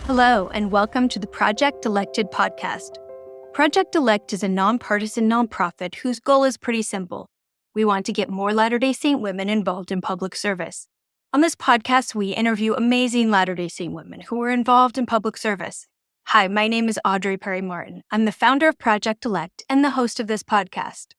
Hello, and welcome to the Project Elected podcast. Project Elect is a nonpartisan nonprofit whose goal is pretty simple. We want to get more Latter-day Saint women involved in public service. On this podcast, we interview amazing Latter-day Saint women who are involved in public service. Hi, my name is Audrey Perry-Martin. I'm the founder of Project Elect and the host of this podcast.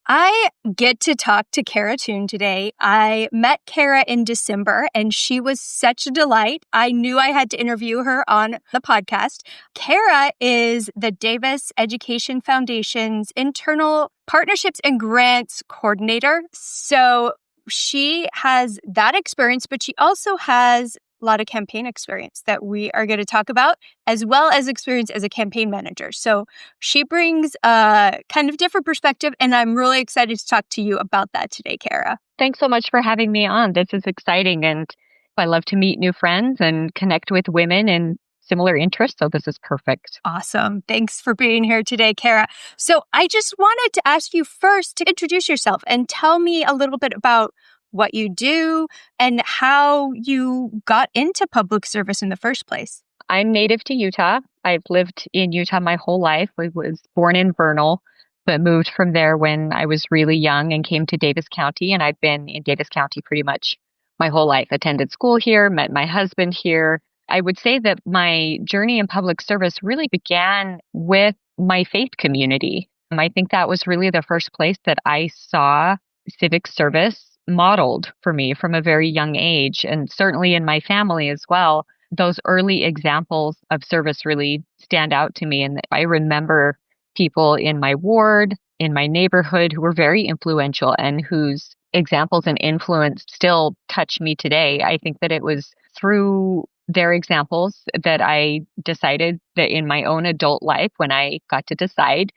I get to talk to Kara Toone today. I met Kara in December, and she was such a delight. I knew I had to interview her on the podcast. Kara is the Davis Education Foundation's Internal Partnerships and Grants Coordinator. So she has that experience, but she also has a lot of campaign experience that we are going to talk about, as well as experience as a campaign manager. So she brings a kind of different perspective, and I'm really excited to talk to you about that today, Kara. Thanks so much for having me on. This is exciting, and I love to meet new friends and connect with women in similar interests, so this is perfect. Awesome. Thanks for being here today, Kara. So I just wanted to ask you first to introduce yourself and tell me a little bit about what you do and how you got into public service in the first place. I'm native to Utah. I've lived in Utah my whole life. I was born in Vernal, but moved from there when I was really young and came to Davis County. And I've been in Davis County pretty much my whole life. Attended school here, met my husband here. I would say that my journey in public service really began with my faith community. I think that was really the first place that I saw civic service modeled for me from a very young age, and certainly in my family as well. Those early examples of service really stand out to me. And I remember people in my ward, in my neighborhood who were very influential and whose examples and influence still touch me today. I think that it was through their examples that I decided that in my own adult life, when I got to decide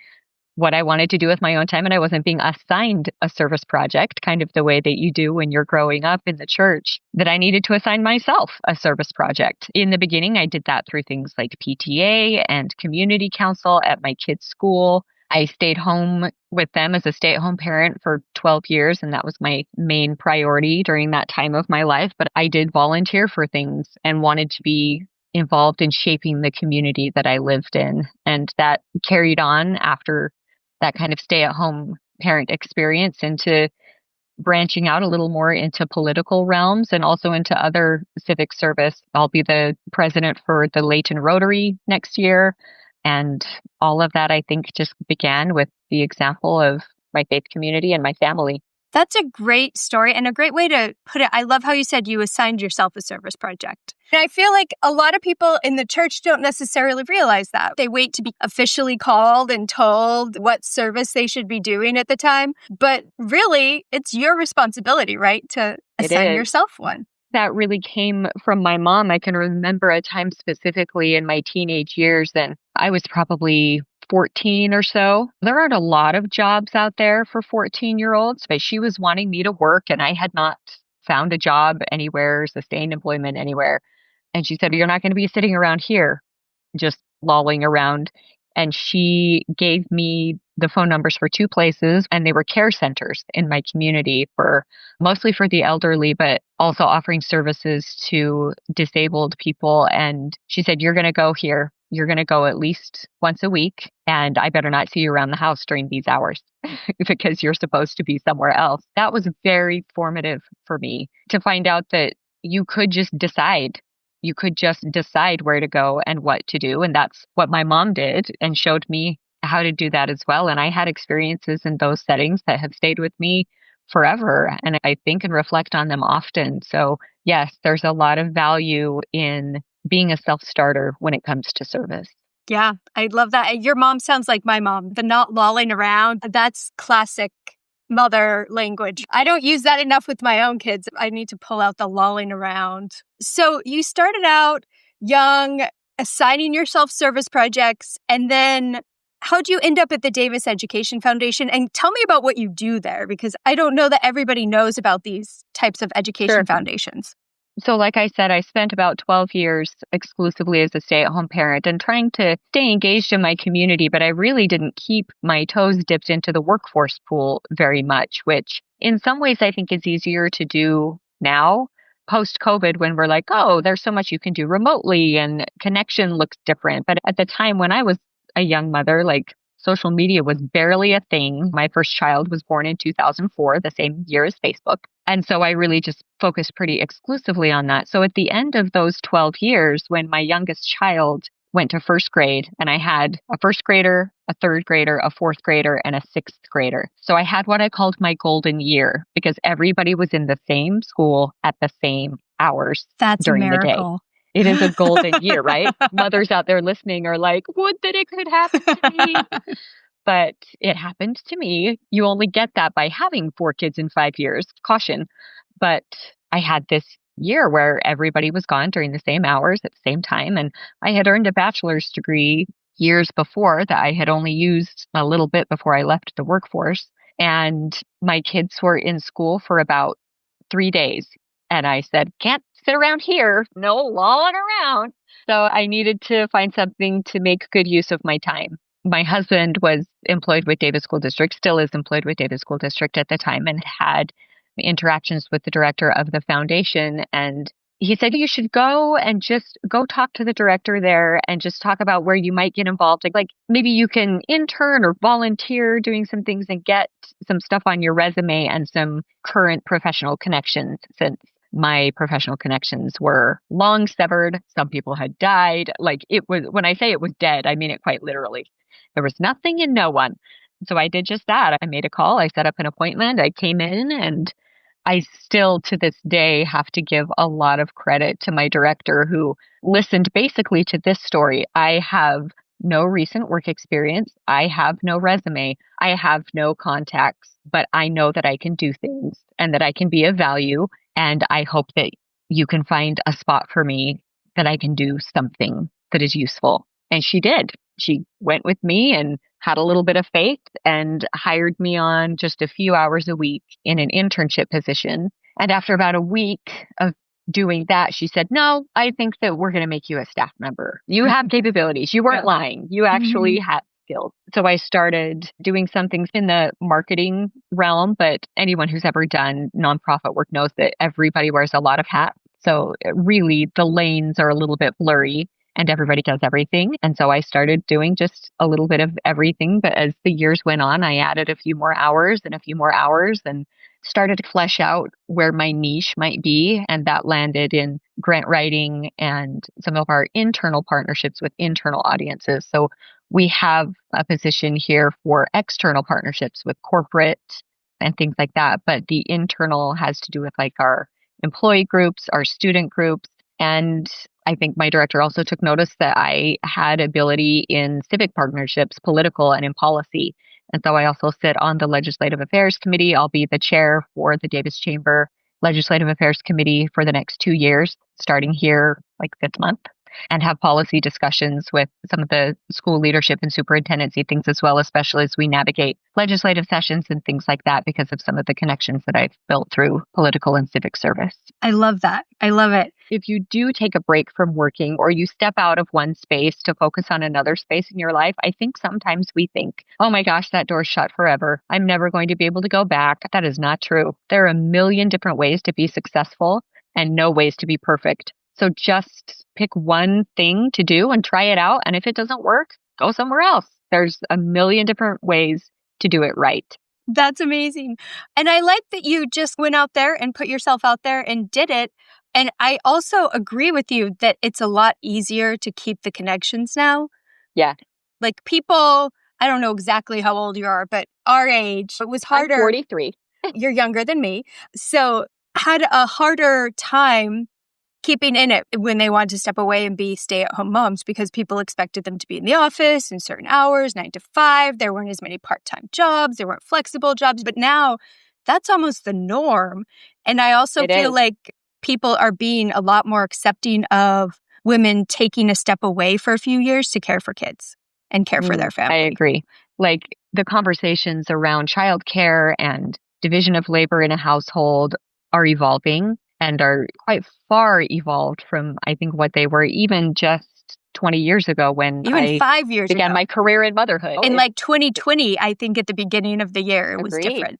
what I wanted to do with my own time, and I wasn't being assigned a service project, kind of the way that you do when you're growing up in the church, that I needed to assign myself a service project. In the beginning, I did that through things like PTA and community council at my kids' school. I stayed home with them as a stay-at-home parent for 12 years, and that was my main priority during that time of my life. But I did volunteer for things and wanted to be involved in shaping the community that I lived in. And that carried on after that kind of stay-at-home parent experience into branching out a little more into political realms and also into other civic service. I'll be the president for the Layton Rotary next year. And all of that, I think, just began with the example of my faith community and my family. That's a great story and a great way to put it. I love how you said you assigned yourself a service project. And I feel like a lot of people in the church don't necessarily realize that. They wait to be officially called and told what service they should be doing at the time. But really, it's your responsibility, right, to assign yourself one. That really came from my mom. I can remember a time specifically in my teenage years, and I was probably 14 or so. There aren't a lot of jobs out there for 14-year-olds, but she was wanting me to work, and I had not found a job anywhere, sustained employment anywhere. And she said, "You're not going to be sitting around here just lolling around." And she gave me the phone numbers for two places, and they were care centers in my community for mostly for the elderly, but also offering services to disabled people. And she said, "You're going to go here. You're going to go at least once a week, and I better not see you around the house during these hours because you're supposed to be somewhere else." That was very formative for me to find out that you could just decide. You could just decide where to go and what to do. And that's what my mom did and showed me how to do that as well. And I had experiences in those settings that have stayed with me forever. And I think and reflect on them often. So yes, there's a lot of value in being a self-starter when it comes to service. Yeah, I love that. Your mom sounds like my mom. The not lolling around, that's classic mother language. I don't use that enough with my own kids. I need to pull out the lolling around. So you started out young, assigning yourself service projects, and then how'd you end up at the Davis Education Foundation? And tell me about what you do there, because I don't know that everybody knows about these types of education foundations. So like I said, I spent about 12 years exclusively as a stay-at-home parent and trying to stay engaged in my community, but I really didn't keep my toes dipped into the workforce pool very much, which in some ways I think is easier to do now. post-COVID when we're like, oh, there's so much you can do remotely and connection looks different. But at the time when I was a young mother, like social media was barely a thing. My first child was born in 2004, the same year as Facebook. And so I really just focused pretty exclusively on that. So at the end of those 12 years, when my youngest child went to first grade, and I had a first grader, a third grader, a fourth grader, and a sixth grader. So I had what I called my golden year because everybody was in the same school at the same hours during the day. It is a golden year, right? Mothers out there listening are like, would that it could happen to me. But it happened to me. You only get that by having 4 kids in 5 years. Caution. But I had this year where everybody was gone during the same hours at the same time. And I had earned a bachelor's degree years before that I had only used a little bit before I left the workforce. And my kids were in school for about 3 days. And I said, can't sit around here. No lolling around. So I needed to find something to make good use of my time. My husband was employed with Davis School District, still is employed with Davis School District at the time, and had interactions with the director of the foundation. And he said, you should go and just go talk to the director there and just talk about where you might get involved. Like maybe you can intern or volunteer doing some things and get some stuff on your resume and some current professional connections, since my professional connections were long severed. Some people had died. Like it was, when I say it was dead, I mean it quite literally. There was nothing and no one. So I did just that. I made a call. I set up an appointment. I came in, and I still to this day have to give a lot of credit to my director who listened basically to this story. I have no recent work experience. I have no resume. I have no contacts, but I know that I can do things and that I can be of value. And I hope that you can find a spot for me that I can do something that is useful. And she did. She went with me and had a little bit of faith and hired me on just a few hours a week in an internship position. And after about a week of doing that, she said, no, I think that we're going to make you a staff member. You have capabilities. You weren't lying. You actually had skills. So I started doing some things in the marketing realm, but anyone who's ever done nonprofit work knows that everybody wears a lot of hats. So really the lanes are a little bit blurry. And everybody does everything. And so I started doing just a little bit of everything. But as the years went on, I added a few more hours and a few more hours and started to flesh out where my niche might be. And that landed in grant writing and some of our internal partnerships with internal audiences. So we have a position here for external partnerships with corporate and things like that. But the internal has to do with like our employee groups, our student groups. And I think my director also took notice that I had ability in civic partnerships, political, and in policy. And so I also sit on the Legislative Affairs Committee. I'll be the chair for the Davis Chamber Legislative Affairs Committee for the next 2 years, starting here like this month, and have policy discussions with some of the school leadership and superintendency things as well, especially as we navigate legislative sessions and things like that because of some of the connections that I've built through political and civic service. I love that. I love it. If you do take a break from working or you step out of one space to focus on another space in your life, I think sometimes we think, oh my gosh, that door's shut forever. I'm never going to be able to go back. That is not true. There are a million different ways to be successful and no ways to be perfect. So just pick one thing to do and try it out. And if it doesn't work, go somewhere else. There's a million different ways to do it right. That's amazing. And I like that you just went out there and put yourself out there and did it. And I also agree with you that it's a lot easier to keep the connections now. Yeah. Like people, I don't know exactly how old you are, but our age, it was harder. I'm 43. You're younger than me. So had a harder time keeping in it when they wanted to step away and be stay-at-home moms because people expected them to be in the office in certain hours, 9 to 5. There weren't as many part-time jobs. There weren't flexible jobs. But now that's almost the norm. And I also feel like people are being a lot more accepting of women taking a step away for a few years to care for kids and care for their family. I agree. Like the conversations around childcare and division of labor in a household are evolving and are quite far evolved from, I think, what they were even just 20 years ago when even 5 years began ago. My career in motherhood. In like 2020, I think at the beginning of the year, it was different.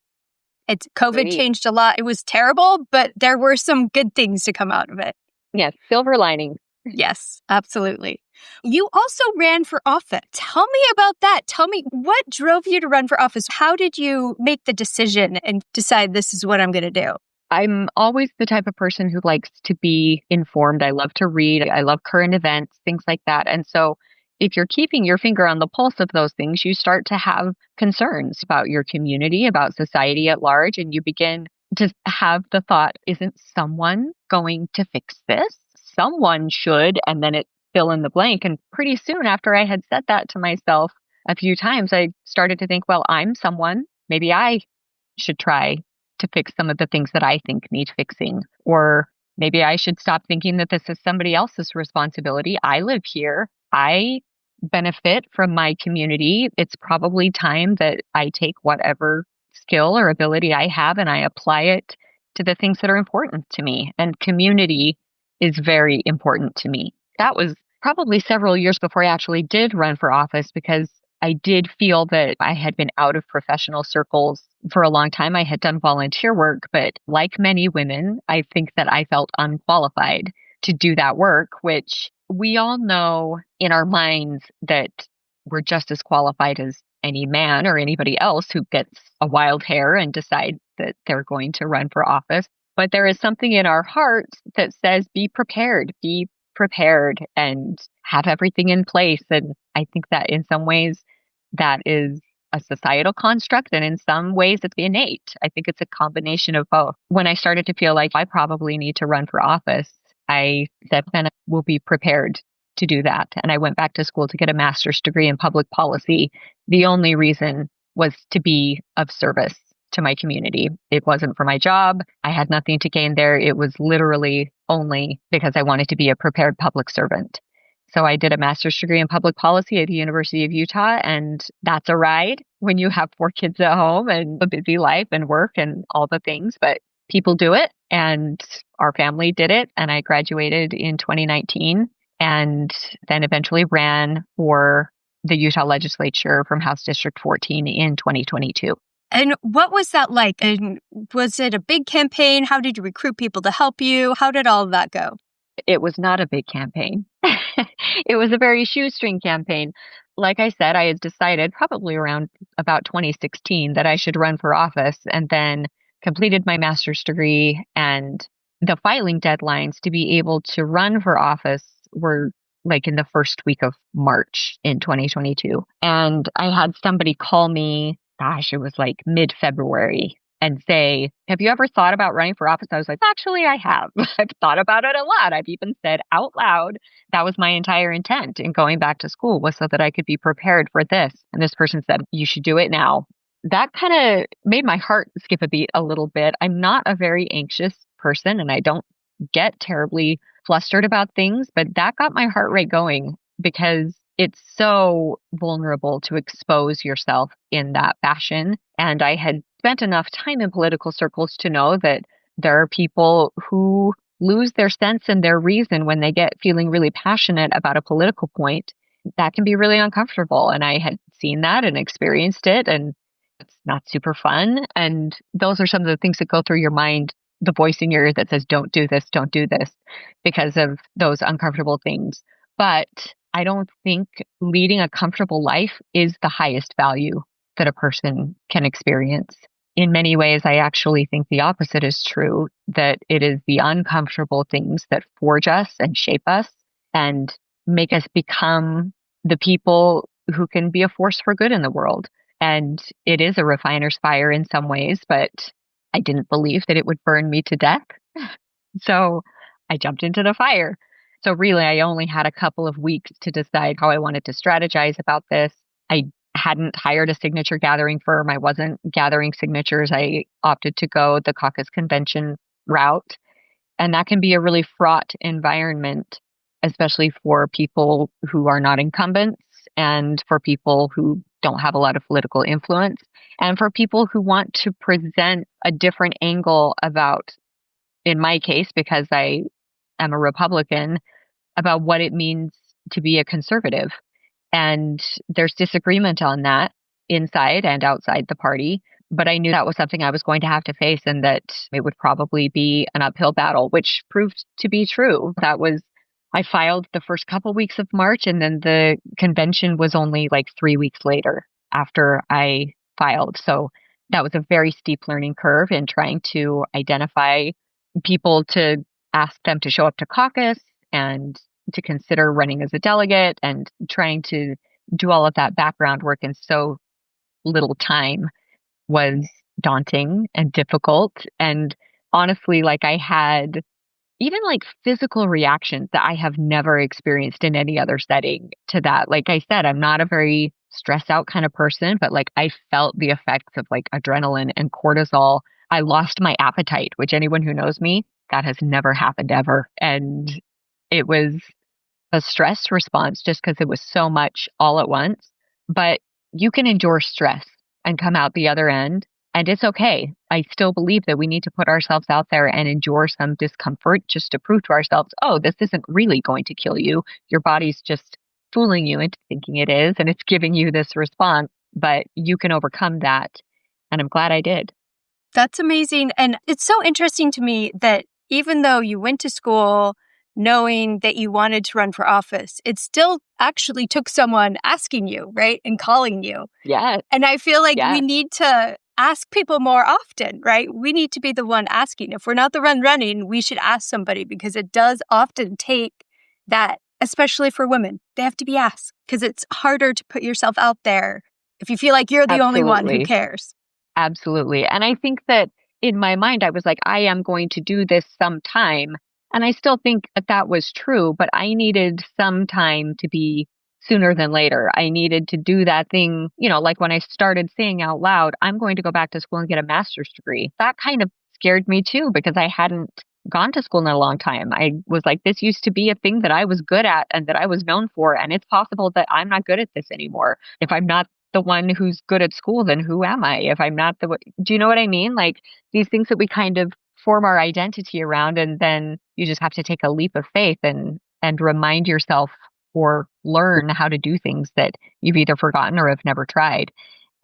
COVID changed a lot. It was terrible, but there were some good things to come out of it. Yes, silver lining. Yes, absolutely. You also ran for office. Tell me about that. Tell me what drove you to run for office. How did you make the decision and decide this is what I'm going to do? I'm always the type of person who likes to be informed. I love to read. I love current events, things like that. And so if you're keeping your finger on the pulse of those things, you start to have concerns about your community, about society at large, and you begin to have the thought, isn't someone going to fix this? Someone should, and then it fill in the blank. And pretty soon after I had said that to myself a few times, I started to think, well, I'm someone. Maybe I should try to fix some of the things that I think need fixing. Or maybe I should stop thinking that this is somebody else's responsibility. I live here. I benefit from my community. It's probably time that I take whatever skill or ability I have and I apply it to the things that are important to me. And community is very important to me. That was probably several years before I actually did run for office because I did feel that I had been out of professional circles for a long time. I had done volunteer work, but like many women, I think that I felt unqualified to do that work, which we all know in our minds that we're just as qualified as any man or anybody else who gets a wild hair and decides that they're going to run for office. But there is something in our hearts that says, be prepared and have everything in place. And I think that in some ways that is a societal construct, and in some ways it's innate. I think it's a combination of both. When I started to feel like I probably need to run for office, I said, then I will be prepared to do that. And I went back to school to get a master's degree in public policy. The only reason was to be of service to my community. It wasn't for my job. I had nothing to gain there. It was literally only because I wanted to be a prepared public servant. So I did a master's degree in public policy at the University of Utah, and that's a ride when you have 4 kids at home and a busy life and work and all the things, but people do it, and our family did it, and I graduated in 2019 and then eventually ran for the Utah legislature from House District 14 in 2022. And what was that like? And was it a big campaign? How did you recruit people to help you? How did all of that go? It was not a big campaign. It was a very shoestring campaign. Like I said, I had decided probably around about 2016 that I should run for office, and then completed my master's degree, and the filing deadlines to be able to run for office were like in the first week of March in 2022. And I had somebody call me, gosh, it was like mid-February, and say, have you ever thought about running for office? I was like, actually, I have. I've thought about it a lot. I've even said out loud, that was my entire intent in going back to school, was so that I could be prepared for this. And this person said, you should do it now. That kind of made my heart skip a beat a little bit. I'm not a very anxious person, and I don't get terribly flustered about things, but that got my heart rate going because it's so vulnerable to expose yourself in that fashion. And I had spent enough time in political circles to know that there are people who lose their sense and their reason when they get feeling really passionate about a political point. That can be really uncomfortable. And I had seen that and experienced it, and it's not super fun. And those are some of the things that go through your mind, the voice in your ear that says, don't do this, because of those uncomfortable things. But I don't think leading a comfortable life is the highest value that a person can experience. In many ways, I actually think the opposite is true, that it is the uncomfortable things that forge us and shape us and make us become the people who can be a force for good in the world. And it is a refiner's fire in some ways, but I didn't believe that it would burn me to death. So I jumped into the fire. So really, I only had a couple of weeks to decide how I wanted to strategize about this. I hadn't hired a signature gathering firm. I wasn't gathering signatures. I opted to go the caucus convention route. And that can be a really fraught environment, especially for people who are not incumbents and for people who don't have a lot of political influence and for people who want to present a different angle about, in my case, because I am a Republican, about what it means to be a conservative. And there's disagreement on that inside and outside the party. But I knew that was something I was going to have to face and that it would probably be an uphill battle, which proved to be true. I filed the first couple weeks of March, and then the convention was only like 3 weeks later after I filed. So that was a very steep learning curve in trying to identify people to ask them to show up to caucus and to consider running as a delegate and trying to do all of that background work in so little time was daunting and difficult. And honestly, like I had even like physical reactions that I have never experienced in any other setting to that. Like I said, I'm not a very stressed out kind of person, but like I felt the effects of like adrenaline and cortisol. I lost my appetite, which anyone who knows me, that has never happened ever. And it was a stress response just because it was so much all at once. But you can endure stress and come out the other end. And it's okay. I still believe that we need to put ourselves out there and endure some discomfort just to prove to ourselves, oh, this isn't really going to kill you. Your body's just fooling you into thinking it is, and it's giving you this response, but you can overcome that. And I'm glad I did. That's amazing. And it's so interesting to me that even though you went to school knowing that you wanted to run for office, it still actually took someone asking you, right? And calling you. Yeah. And I feel like Yeah. we need to ask people more often, right? We need to be the one asking. If we're not the one running, we should ask somebody because it does often take that, especially for women. They have to be asked because it's harder to put yourself out there if you feel like you're the only one who cares. Absolutely. And I think that in my mind, I was like, I am going to do this sometime. And I still think that that was true, but I needed some time to be sooner than later. I needed to do that thing, like when I started saying out loud, I'm going to go back to school and get a master's degree. That kind of scared me too, because I hadn't gone to school in a long time. I was like, this used to be a thing that I was good at and that I was known for. And it's possible that I'm not good at this anymore. If I'm not the one who's good at school, then who am I? If I'm not do you know what I mean? Like these things that we kind of form our identity around, and then you just have to take a leap of faith and remind yourself or learn how to do things that you've either forgotten or have never tried.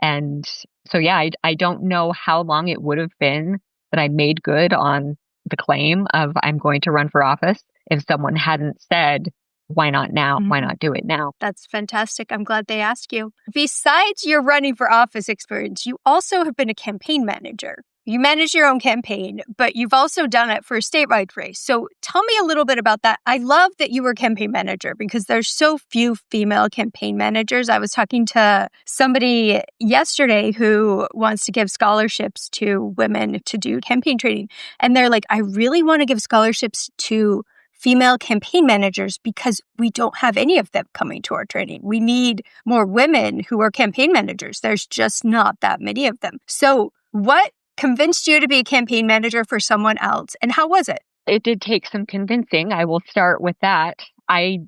And so, yeah, I don't know how long it would have been that I made good on the claim of I'm going to run for office if someone hadn't said, why not now? Why not do it now? That's fantastic. I'm glad they asked you. Besides your running for office experience, you also have been a campaign manager. You manage your own campaign, but you've also done it for a statewide race. So tell me a little bit about that. I love that you were campaign manager because there's so few female campaign managers. I was talking to somebody yesterday who wants to give scholarships to women to do campaign training. And they're like, I really want to give scholarships to female campaign managers because we don't have any of them coming to our training. We need more women who are campaign managers. There's just not that many of them. So what convinced you to be a campaign manager for someone else, and how was it? It did take some convincing. I will start with that. I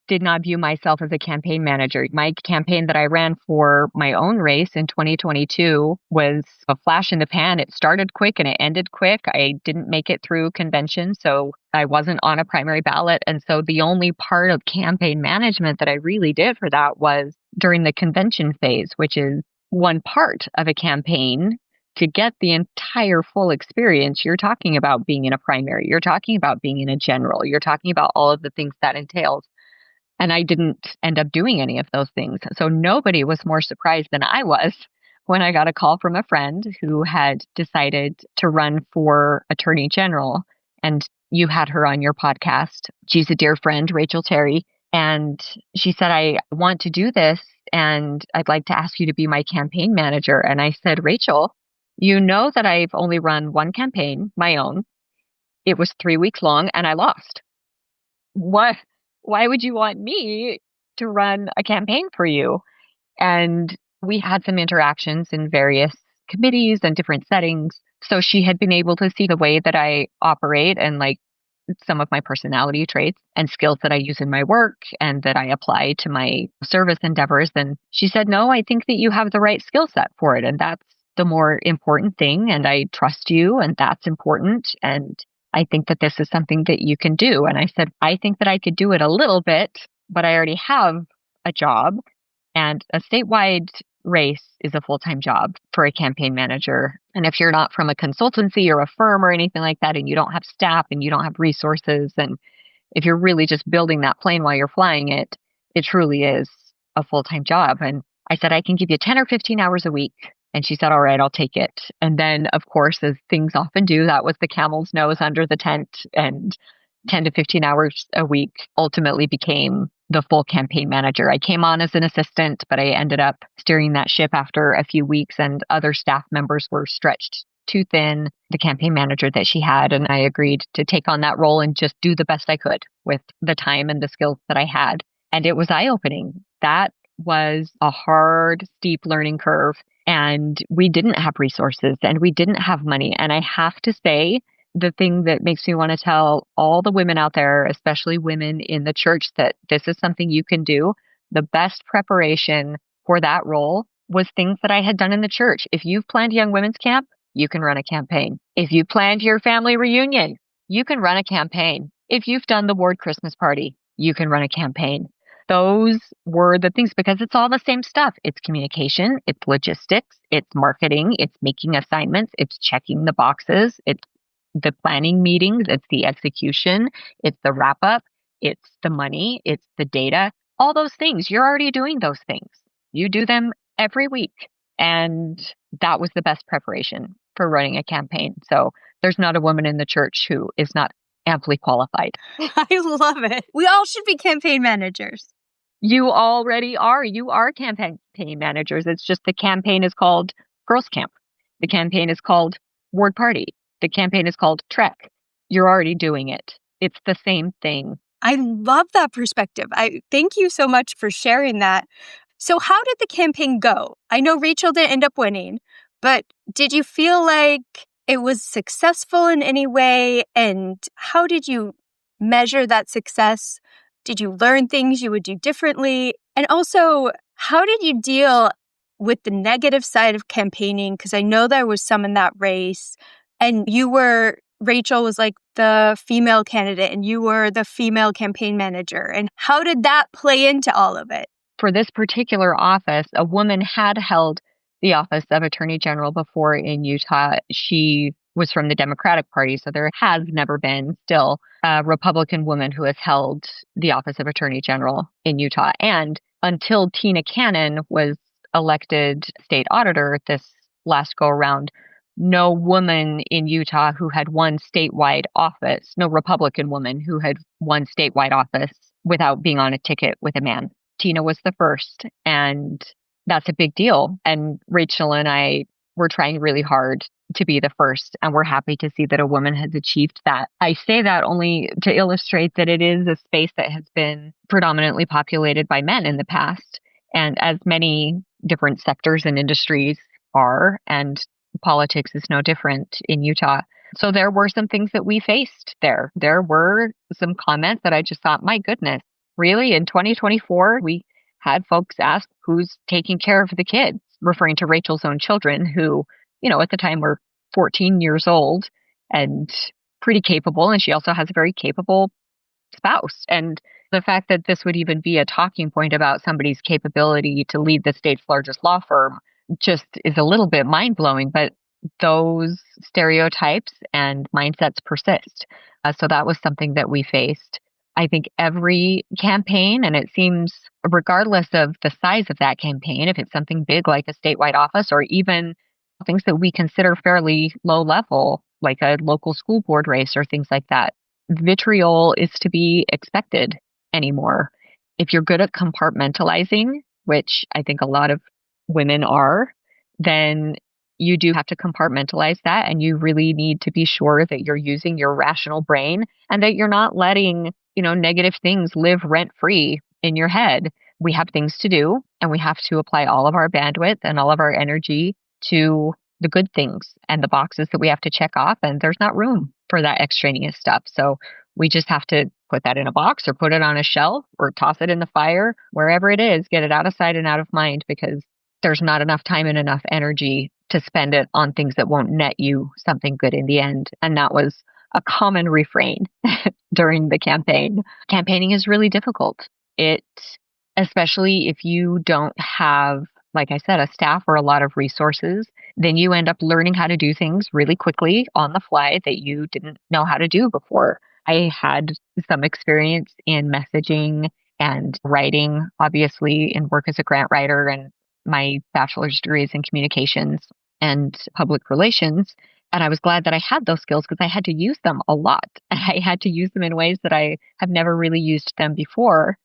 did not view myself as a campaign manager. My campaign that I ran for my own race in 2022 was a flash in the pan. It started quick and it ended quick. I didn't make it through convention, so I wasn't on a primary ballot. And so the only part of campaign management that I really did for that was during the convention phase, which is one part of a campaign. To get the entire full experience, you're talking about being in a primary, you're talking about being in a general, you're talking about all of the things that entails. And I didn't end up doing any of those things. So nobody was more surprised than I was when I got a call from a friend who had decided to run for Attorney General. And you had her on your podcast. She's a dear friend, Rachel Terry. And she said, I want to do this and I'd like to ask you to be my campaign manager. And I said, Rachel, you know that I've only run one campaign, my own. It was 3 weeks long and I lost. What? Why would you want me to run a campaign for you? And we had some interactions in various committees and different settings. So she had been able to see the way that I operate and like some of my personality traits and skills that I use in my work and that I apply to my service endeavors. And she said, no, I think that you have the right skill set for it. And that's the more important thing. And I trust you and that's important. And I think that this is something that you can do. And I said, I think that I could do it a little bit, but I already have a job and a statewide race is a full-time job for a campaign manager. And if you're not from a consultancy or a firm or anything like that, and you don't have staff and you don't have resources, and if you're really just building that plane while you're flying it, it truly is a full-time job. And I said, I can give you 10 or 15 hours a week. And she said, all right, I'll take it. And then, of course, as things often do, that was the camel's nose under the tent. And 10 to 15 hours a week ultimately became the full campaign manager. I came on as an assistant, but I ended up steering that ship after a few weeks, and other staff members were stretched too thin, the campaign manager that she had. And I agreed to take on that role and just do the best I could with the time and the skills that I had. And it was eye-opening. That was a hard, steep learning curve. And we didn't have resources and we didn't have money. And I have to say, the thing that makes me want to tell all the women out there, especially women in the church, that this is something you can do. The best preparation for that role was things that I had done in the church. If you've planned young women's camp, you can run a campaign. If you planned your family reunion, you can run a campaign. If you've done the ward Christmas party, you can run a campaign. Those were the things, because it's all the same stuff. It's communication, it's logistics, it's marketing, it's making assignments, it's checking the boxes, it's the planning meetings, it's the execution, it's the wrap up, it's the money, it's the data, all those things. You're already doing those things. You do them every week. And that was the best preparation for running a campaign. So there's not a woman in the church who is not amply qualified. I love it. We all should be campaign managers. You already are. You are campaign managers. It's just the campaign is called Girls Camp. The campaign is called Ward Party. The campaign is called Trek. You're already doing it. It's the same thing. I love that perspective. I thank you so much for sharing that. So how did the campaign go? I know Rachel didn't end up winning, but did you feel like it was successful in any way? And how did you measure that success? Did you learn things you would do differently? And also, how did you deal with the negative side of campaigning? Because I know there was some in that race. And Rachel was like the female candidate and you were the female campaign manager. And how did that play into all of it? For this particular office, a woman had held the office of Attorney General before in Utah. She was from the Democratic Party, so there has never been still a Republican woman who has held the office of Attorney General in Utah. And until Tina Cannon was elected state auditor this last go around, no woman in Utah who had won statewide office, no Republican woman who had won statewide office without being on a ticket with a man. Tina was the first, and that's a big deal. And Rachel and I were trying really hard to be the first, and we're happy to see that a woman has achieved that. I say that only to illustrate that it is a space that has been predominantly populated by men in the past, and as many different sectors and industries are, and politics is no different in Utah. So there were some things that we faced there. There were some comments that I just thought, my goodness, really? In 2024, we had folks ask who's taking care of the kids, referring to Rachel's own children who, at the time were 14 years old and pretty capable. And she also has a very capable spouse. And the fact that this would even be a talking point about somebody's capability to lead the state's largest law firm just is a little bit mind-blowing, but those stereotypes and mindsets persist. So that was something that we faced. I think every campaign, and it seems regardless of the size of that campaign, if it's something big like a statewide office or even things that we consider fairly low level, like a local school board race or things like that, vitriol is to be expected anymore. If you're good at compartmentalizing, which I think a lot of women are, then you do have to compartmentalize that, and you really need to be sure that you're using your rational brain and that you're not letting, negative things live rent-free in your head. We have things to do, and we have to apply all of our bandwidth and all of our energy to the good things and the boxes that we have to check off, and there's not room for that extraneous stuff. So we just have to put that in a box or put it on a shelf or toss it in the fire, wherever it is, get it out of sight and out of mind, because there's not enough time and enough energy to spend it on things that won't net you something good in the end. And that was a common refrain during the campaign. Campaigning is really difficult. Especially if you don't have like I said, a staff or a lot of resources, then you end up learning how to do things really quickly on the fly that you didn't know how to do before. I had some experience in messaging and writing, obviously, in work as a grant writer, and my bachelor's degree is in communications and public relations. And I was glad that I had those skills because I had to use them a lot. And I had to use them in ways that I have never really used them before.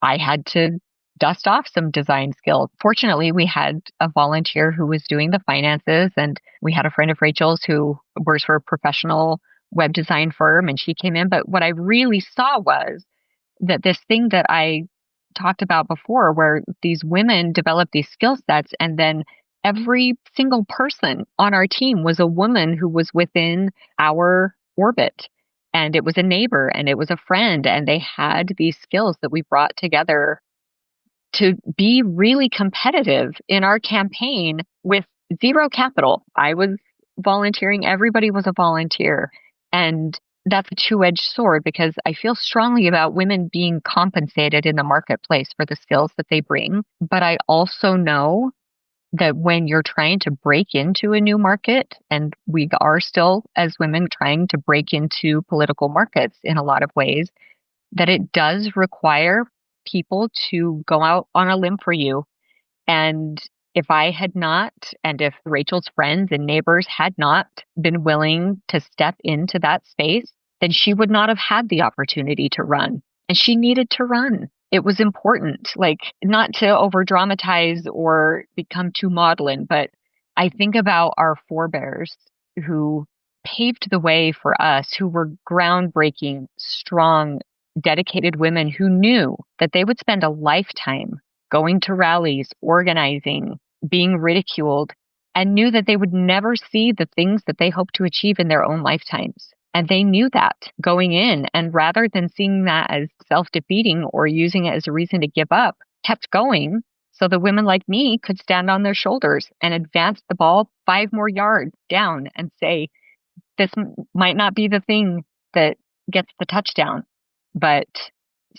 I had to dust off some design skills. Fortunately, we had a volunteer who was doing the finances, and we had a friend of Rachel's who works for a professional web design firm, and she came in. But what I really saw was that this thing that I talked about before, where these women develop these skill sets, and then every single person on our team was a woman who was within our orbit. And it was a neighbor and it was a friend, and they had these skills that we brought together to be really competitive in our campaign with zero capital. I was volunteering, everybody was a volunteer. And that's a two-edged sword because I feel strongly about women being compensated in the marketplace for the skills that they bring. But I also know that when you're trying to break into a new market, and we are still, as women, trying to break into political markets in a lot of ways, that it does require people to go out on a limb for you. And if I had not, and if Rachel's friends and neighbors had not been willing to step into that space, then she would not have had the opportunity to run. And she needed to run. It was important, like not to over dramatize or become too maudlin, but I think about our forebears who paved the way for us, who were groundbreaking, strong, dedicated women who knew that they would spend a lifetime going to rallies, organizing, being ridiculed, and knew that they would never see the things that they hoped to achieve in their own lifetimes. And they knew that going in. And rather than seeing that as self-defeating or using it as a reason to give up, kept going so the women like me could stand on their shoulders and advance the ball 5 more yards down and say, this might not be the thing that gets the touchdown, but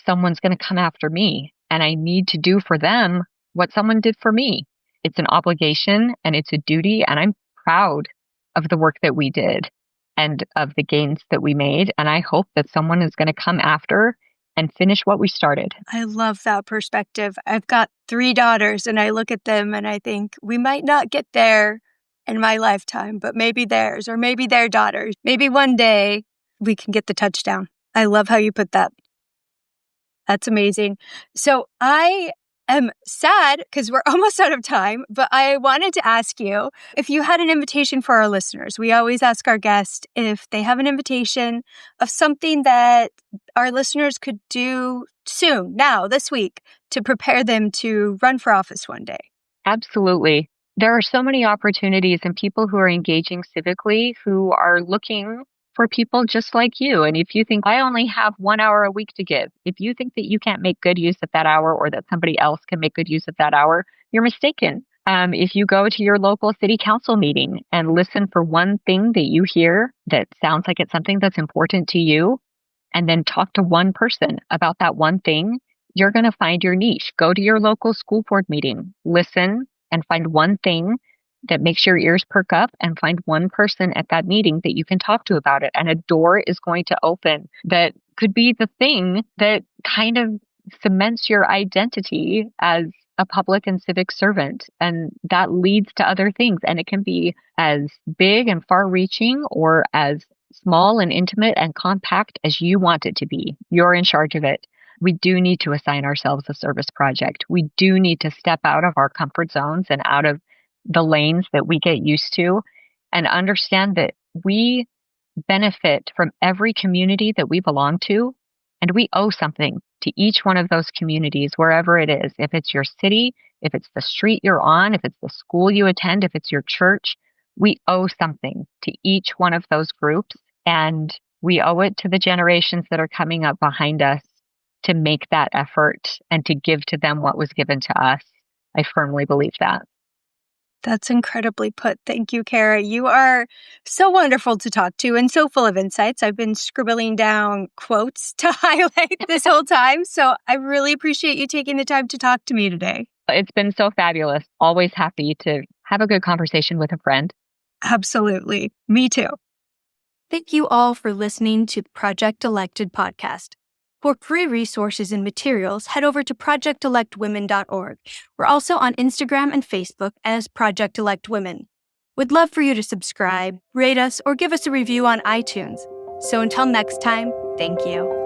someone's going to come after me, and I need to do for them what someone did for me. It's an obligation and it's a duty, and I'm proud of the work that we did and of the gains that we made. And I hope that someone is going to come after and finish what we started. I love that perspective. I've got 3 daughters, and I look at them and I think we might not get there in my lifetime, but maybe theirs or maybe their daughters. Maybe one day we can get the touchdown. I love how you put that. That's amazing. So I am sad because we're almost out of time, but I wanted to ask you if you had an invitation for our listeners. We always ask our guests if they have an invitation of something that our listeners could do soon, now, this week, to prepare them to run for office one day. Absolutely. There are so many opportunities and people who are engaging civically who are looking for people just like you. And if you think, I only have 1 hour a week to give, if you think that you can't make good use of that hour or that somebody else can make good use of that hour, you're mistaken. If you go to your local city council meeting and listen for one thing that you hear that sounds like it's something that's important to you, and then talk to one person about that one thing, you're going to find your niche. Go to your local school board meeting, listen, and find one thing that makes your ears perk up, and find one person at that meeting that you can talk to about it. And a door is going to open that could be the thing that kind of cements your identity as a public and civic servant. And that leads to other things. And it can be as big and far reaching or as small and intimate and compact as you want it to be. You're in charge of it. We do need to assign ourselves a service project. We do need to step out of our comfort zones and out of the lanes that we get used to, and understand that we benefit from every community that we belong to, and we owe something to each one of those communities, wherever it is. If it's your city, if it's the street you're on, if it's the school you attend, if it's your church, we owe something to each one of those groups, and we owe it to the generations that are coming up behind us to make that effort and to give to them what was given to us. I firmly believe that. That's incredibly put. Thank you, Kara. You are so wonderful to talk to and so full of insights. I've been scribbling down quotes to highlight this whole time. So I really appreciate you taking the time to talk to me today. It's been so fabulous. Always happy to have a good conversation with a friend. Absolutely. Me too. Thank you all for listening to the Project Elected podcast. For free resources and materials, head over to projectelectwomen.org. We're also on Instagram and Facebook as Project Elect Women. We'd love for you to subscribe, rate us, or give us a review on iTunes. So until next time, thank you.